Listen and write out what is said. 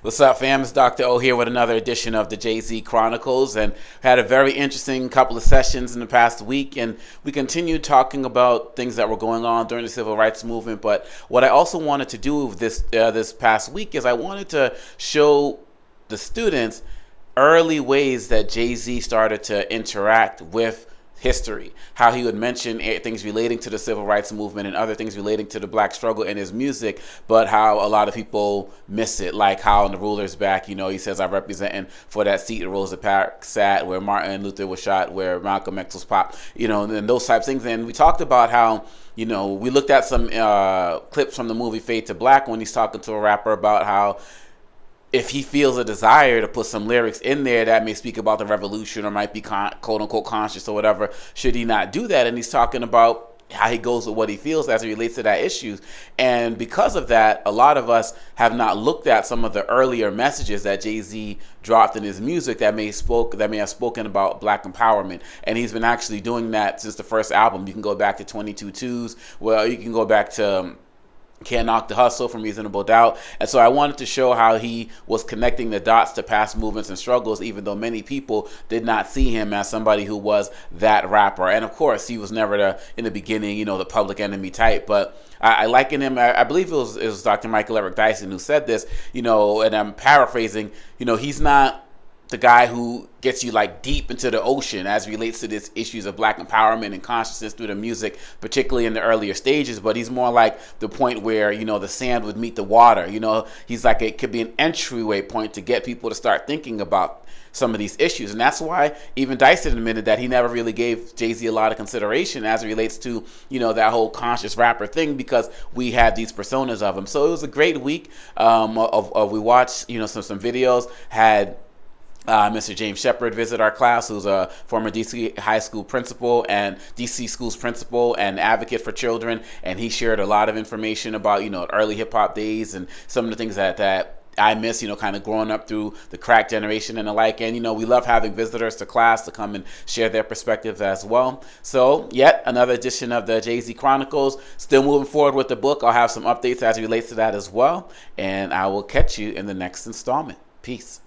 What's up, fam? It's Dr. O here with another edition of the Jay-Z Chronicles, and had a very interesting couple of sessions in the past week, and we continued talking about things that were going on during the civil rights movement. But what I also wanted to do with this past week is I wanted to show the students early ways that Jay-Z started to interact with history, how he would mention things relating to the civil rights movement and other things relating to the black struggle in his music, but how a lot of people miss it, like how in The Ruler's Back, he says, I'm representing for that seat that Rosa Parks sat, where Martin Luther was shot, where Malcolm X was popped, and those types of things. And we talked about how, we looked at some clips from the movie Fade to Black when he's talking to a rapper about how if he feels a desire to put some lyrics in there that may speak about the revolution or might be quote unquote conscious or whatever, should he not do that? And he's talking about how he goes with what he feels as it relates to that issue. And because of that, a lot of us have not looked at some of the earlier messages that Jay-Z dropped in his music that may have spoken about black empowerment. And he's been actually doing that since the first album. You can go back to 22 Twos, well, you can go back to Can't Knock the Hustle from Reasonable Doubt. And so I wanted to show how he was connecting the dots to past movements and struggles, even though many people did not see him as somebody who was that rapper. And of course, he was never in the beginning, the Public Enemy type. But I liken him, I believe it was Dr. Michael Eric Dyson who said this, and I'm paraphrasing, he's not the guy who gets you like deep into the ocean as relates to these issues of black empowerment and consciousness through the music, particularly in the earlier stages. But he's more like the point where, the sand would meet the water. He's like, it could be an entryway point to get people to start thinking about some of these issues. And that's why even Dyson admitted that he never really gave Jay-Z a lot of consideration as it relates to, that whole conscious rapper thing, because we had these personas of him. So it was a great week. We watched, some videos, had Mr. James Shepard visit our class, who's a former DC high school principal and DC schools principal and advocate for children. And he shared a lot of information about, early hip hop days and some of the things that I miss, kind of growing up through the crack generation and the like. And, we love having visitors to class to come and share their perspectives as well. So yet another edition of the Jay-Z Chronicles. Still moving forward with the book. I'll have some updates as it relates to that as well. And I will catch you in the next installment. Peace.